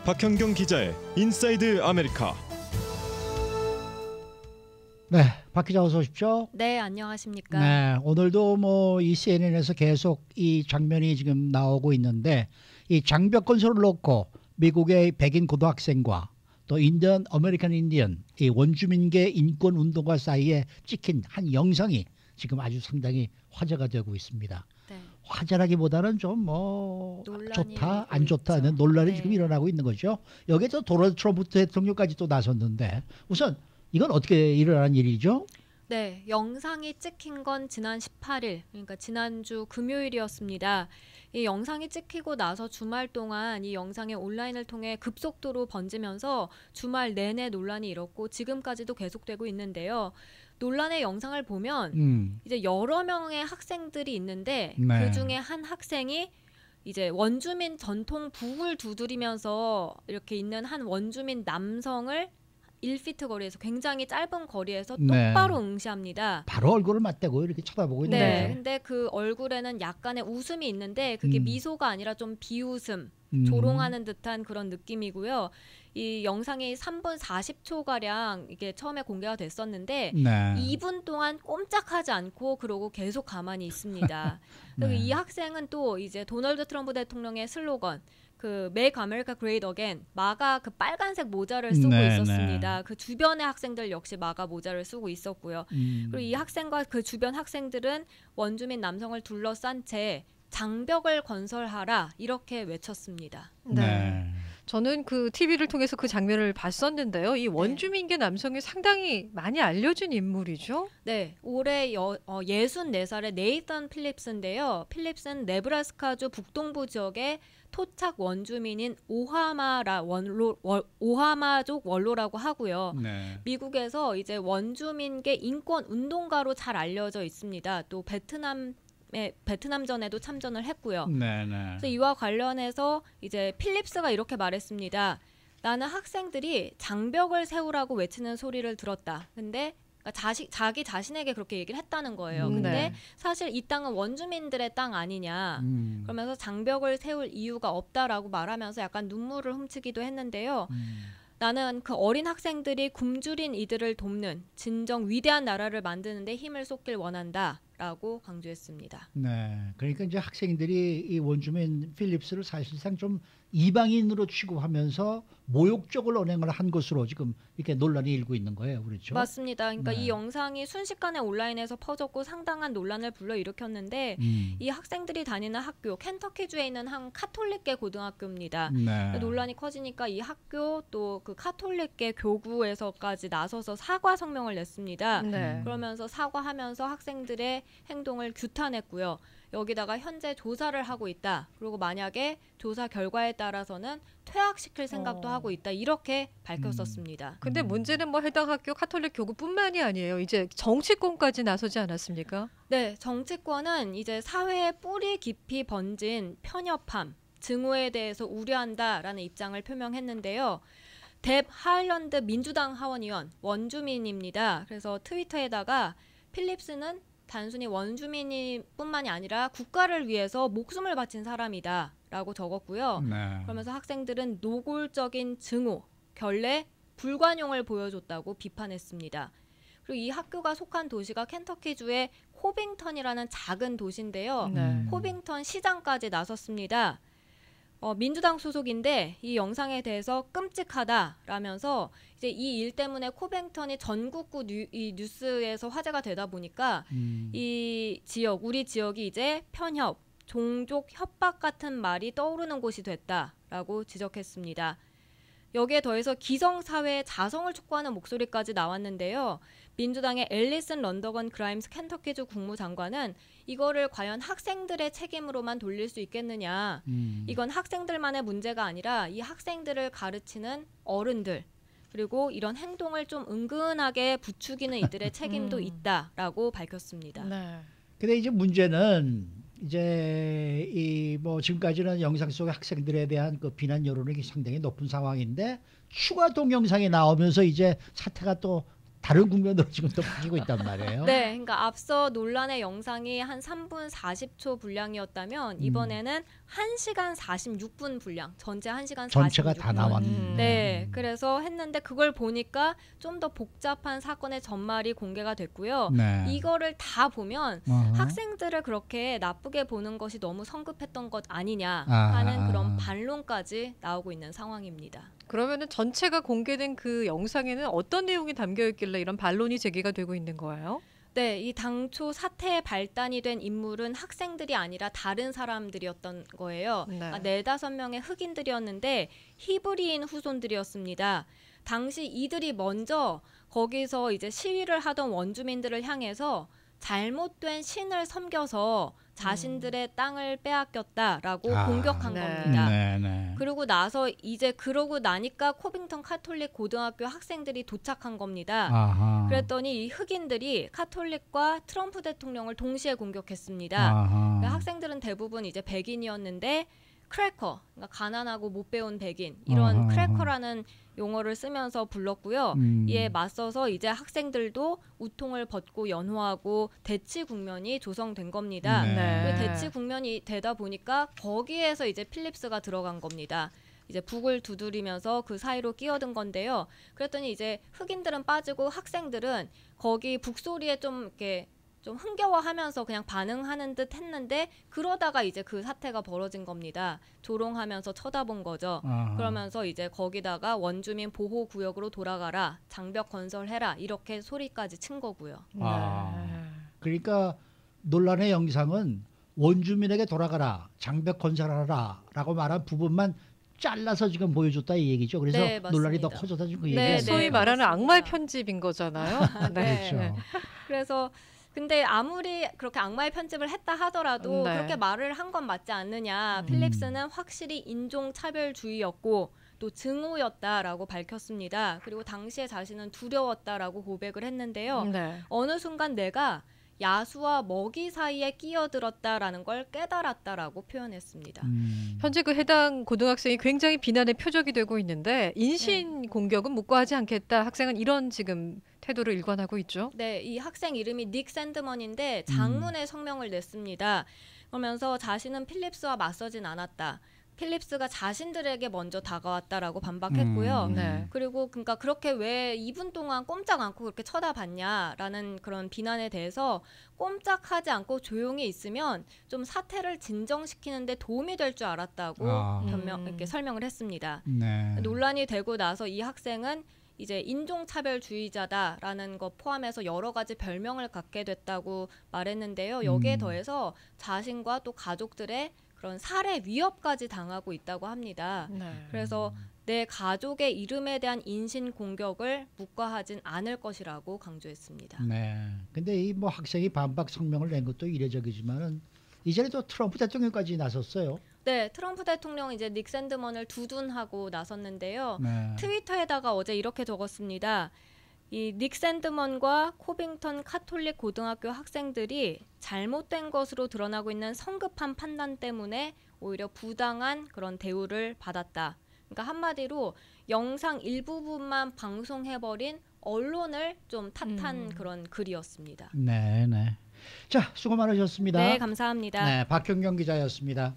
박현경 기자의 인사이드 아메리카. 네, 박 기자 어서 오십시오. 네, 안녕하십니까. 네, 오늘도 뭐 이 CNN에서 계속 이 장면이 지금 나오고 있는데, 이 장벽 건설을 놓고 미국의 백인 고등학생과 또 인디언 아메리칸 인디언 이 원주민계 인권 운동가 사이에 찍힌 한 영상이 지금 아주 상당히 화제가 되고 있습니다. 네. 화제라기보다는 좀 뭐 좋다 안 좋다 하는 논란이 네. 지금 일어나고 있는 거죠. 여기에 또 도널드 트럼프 대통령까지 또 나섰는데, 우선 이건 어떻게 일어난 일이죠? 네, 영상이 찍힌 건 지난 18일, 그러니까 지난주 금요일이었습니다. 이 영상이 찍히고 나서 주말 동안 이 영상이 온라인을 통해 급속도로 번지면서 주말 내내 논란이 일었고 지금까지도 계속되고 있는데요. 논란의 영상을 보면 이제 여러 명의 학생들이 있는데 네. 그중에 한 학생이 이제 원주민 전통 북을 두드리면서 이렇게 있는 한 원주민 남성을 1피트 거리에서 굉장히 짧은 거리에서 네. 똑바로 응시합니다. 바로 얼굴을 맞대고 이렇게 쳐다보고 있는 네, 거죠. 근데 그 얼굴에는 약간의 웃음이 있는데 그게 미소가 아니라 좀 비웃음, 음. 조롱하는 듯한 그런 느낌이고요. 이 영상이 3분 40초 가량 이게 처음에 공개가 됐었는데 네. 2분 동안 꼼짝하지 않고 그러고 계속 가만히 있습니다. 그리고 네. 이 학생은 또 이제 도널드 트럼프 대통령의 슬로건 그 Make America Great Again, 마가 그 빨간색 모자를 쓰고 네, 있었습니다. 그 주변의 학생들 역시 마가 모자를 쓰고 있었고요. 그리고 이 학생과 그 주변 학생들은 원주민 남성을 둘러싼 채 장벽을 건설하라 이렇게 외쳤습니다. 네. 저는 그 TV를 통해서 그 장면을 봤었는데요. 이 원주민계 남성이 상당히 많이 알려진 인물이죠. 네, 올해 64살의 네이선 필립스인데요. 필립스는 네브라스카주 북동부 지역의 토착 원주민인 오하마족 원로라고 하고요. 네. 미국에서 이제 원주민계 인권 운동가로 잘 알려져 있습니다. 또 베트남전에도 참전을 했고요. 네, 네. 그래서 이와 관련해서 이제 필립스가 이렇게 말했습니다. 나는 학생들이 장벽을 세우라고 외치는 소리를 들었다. 근데 자기 자신에게 그렇게 얘기를 했다는 거예요. 근데 네. 사실 이 땅은 원주민들의 땅 아니냐. 그러면서 장벽을 세울 이유가 없다라고 말하면서 약간 눈물을 훔치기도 했는데요. 나는 그 어린 학생들이 굶주린 이들을 돕는 진정 위대한 나라를 만드는데 힘을 쏟길 원한다. 라고 강조했습니다. 네. 그러니까 이제 학생들이 이 원주민 필립스를 사실상 좀 이방인으로 취급하면서 모욕적을 언행을 한 것으로 지금 이렇게 논란이 일고 있는 거예요. 그렇죠? 맞습니다. 그러니까 네. 이 영상이 순식간에 온라인에서 퍼졌고 상당한 논란을 불러일으켰는데 이 학생들이 다니는 학교, 켄터키주에 있는 한 카톨릭계 고등학교입니다. 네. 논란이 커지니까 이 학교 또 그 카톨릭계 교구에서까지 나서서 사과 성명을 냈습니다. 네. 그러면서 사과하면서 학생들의 행동을 규탄했고요. 여기다가 현재 조사를 하고 있다. 그리고 만약에 조사 결과에 따라서는 퇴학시킬 생각도 하고 있다. 이렇게 밝혔었습니다. 근데 문제는 뭐 해당 학교 카톨릭 교구뿐만이 아니에요. 이제 정치권까지 나서지 않았습니까? 네, 정치권은 이제 사회에 뿌리 깊이 번진 편협함, 증오에 대해서 우려한다라는 입장을 표명했는데요. 뎁 하일런드 민주당 하원의원, 원주민입니다. 그래서 트위터에다가 필립스는 단순히 원주민뿐만이 아니라 국가를 위해서 목숨을 바친 사람이다 라고 적었고요. 네. 그러면서 학생들은 노골적인 증오, 결례, 불관용을 보여줬다고 비판했습니다. 그리고 이 학교가 속한 도시가 켄터키주의 코빙턴이라는 작은 도시인데요. 네. 코빙턴 시장까지 나섰습니다. 민주당 소속인데 이 영상에 대해서 끔찍하다라면서 이제 이 일 때문에 코빙턴이 전국구 이 뉴스에서 화제가 되다 보니까 이 지역, 우리 지역이 이제 편협, 종족 협박 같은 말이 떠오르는 곳이 됐다라고 지적했습니다. 여기에 더해서 기성사회의 자성을 촉구하는 목소리까지 나왔는데요. 민주당의 앨리슨 런더건 그라임스 켄터키주 국무장관은 이거를 과연 학생들의 책임으로만 돌릴 수 있겠느냐. 이건 학생들만의 문제가 아니라 이 학생들을 가르치는 어른들 그리고 이런 행동을 좀 은근하게 부추기는 이들의 책임도 있다라고 밝혔습니다. 네. 근데 이제 문제는 이제 이 뭐 지금까지는 영상 속의 학생들에 대한 그 비난 여론이 상당히 높은 상황인데 추가 동영상이 나오면서 이제 사태가 또 다른 국면으로 지금 또 바뀌고 있단 말이에요. 네, 그러니까 앞서 논란의 영상이 한 3분 40초 분량이었다면 이번에는 1시간 46분 분량, 전체 1시간 46분. 전체가 다 나왔는데. 네, 그래서 했는데 그걸 보니까 좀 더 복잡한 사건의 전말이 공개가 됐고요. 네. 이거를 다 보면 어허. 학생들을 그렇게 나쁘게 보는 것이 너무 성급했던 것 아니냐 아. 하는 그런 반론까지 나오고 있는 상황입니다. 그러면은 전체가 공개된 그 영상에는 어떤 내용이 담겨 있길래 이런 반론이 제기가 되고 있는 거예요? 네, 이 당초 사태의 발단이 된 인물은 학생들이 아니라 다른 사람들이었던 거예요. 네. 그러니까 4-5명의 흑인들이었는데 히브리인 후손들이었습니다. 당시 이들이 먼저 거기서 이제 시위를 하던 원주민들을 향해서 잘못된 신을 섬겨서 자신들의 땅을 빼앗겼다라고 공격한 네. 겁니다. 네. 그러고 나서 이제 그러고 나니까 코빙턴 카톨릭 고등학교 학생들이 도착한 겁니다. 아하. 그랬더니 이 흑인들이 카톨릭과 트럼프 대통령을 동시에 공격했습니다. 아하. 그러니까 학생들은 대부분 이제 백인이었는데 크래커, 그러니까 가난하고 못 배운 백인 이런 아하. 크래커라는 용어를 쓰면서 불렀고요. 이에 맞서서 이제 학생들도 우통을 벗고 연호하고 대치 국면이 조성된 겁니다. 네. 그 대치 국면이 되다 보니까 거기에서 이제 필립스가 들어간 겁니다. 이제 북을 두드리면서 그 사이로 끼어든 건데요. 그랬더니 이제 흑인들은 빠지고 학생들은 거기 북소리에 좀 이렇게 좀 흥겨워하면서 그냥 반응하는 듯 했는데 그러다가 이제 그 사태가 벌어진 겁니다. 조롱하면서 쳐다본 거죠. 아하. 그러면서 이제 거기다가 원주민 보호 구역으로 돌아가라, 장벽 건설해라 이렇게 소리까지 친 거고요. 아. 네. 그러니까 논란의 영상은 원주민에게 돌아가라, 장벽 건설하라라고 말한 부분만 잘라서 지금 보여줬다 이 얘기죠. 그래서 네, 맞습니다. 논란이 더 커져서 지금 그 네, 얘기예요. 소위 네, 말하는 맞습니다. 악마의 편집인 거잖아요. 네. 그렇죠. 그래서 근데 아무리 그렇게 악마의 편집을 했다 하더라도 네. 그렇게 말을 한 건 맞지 않느냐. 필립스는 확실히 인종차별주의였고 또 증오였다라고 밝혔습니다. 그리고 당시에 자신은 두려웠다라고 고백을 했는데요. 네. 어느 순간 내가 야수와 먹이 사이에 끼어들었다라는 걸 깨달았다라고 표현했습니다. 현재 그 해당 고등학생이 굉장히 비난의 표적이 되고 있는데 인신 공격은 묵과하지 않겠다. 학생은 이런 지금 태도를 일관하고 있죠. 네, 이 학생 이름이 닉 샌드먼인데 장문의 성명을 냈습니다. 그러면서 자신은 필립스와 맞서진 않았다. 필립스가 자신들에게 먼저 다가왔다라고 반박했고요. 네. 그리고 그러니까 그렇게 왜 2분 동안 꼼짝 않고 그렇게 쳐다봤냐라는 그런 비난에 대해서 꼼짝하지 않고 조용히 있으면 좀 사태를 진정시키는데 도움이 될 줄 알았다고 이렇게 설명을 했습니다. 네. 논란이 되고 나서 이 학생은 이제 인종차별주의자다라는 것 포함해서 여러 가지 별명을 갖게 됐다고 말했는데요. 여기에 더해서 자신과 또 가족들의 그런 살해 위협까지 당하고 있다고 합니다. 네. 그래서 내 가족의 이름에 대한 인신 공격을 묵과하진 않을 것이라고 강조했습니다. 네. 근데 이 뭐 학생이 반박 성명을 낸 것도 이례적이지만은 이전에 또 트럼프 대통령까지 나섰어요. 네, 트럼프 대통령 이제 닉 샌드먼을 두둔하고 나섰는데요. 네. 트위터에다가 어제 이렇게 적었습니다. 이 닉 샌드먼과 코빙턴 카톨릭 고등학교 학생들이 잘못된 것으로 드러나고 있는 성급한 판단 때문에 오히려 부당한 그런 대우를 받았다. 그러니까 한마디로 영상 일부분만 방송해버린 언론을 좀 탓한 그런 글이었습니다. 네. 자, 수고 많으셨습니다. 네, 감사합니다. 네, 박형경 기자였습니다.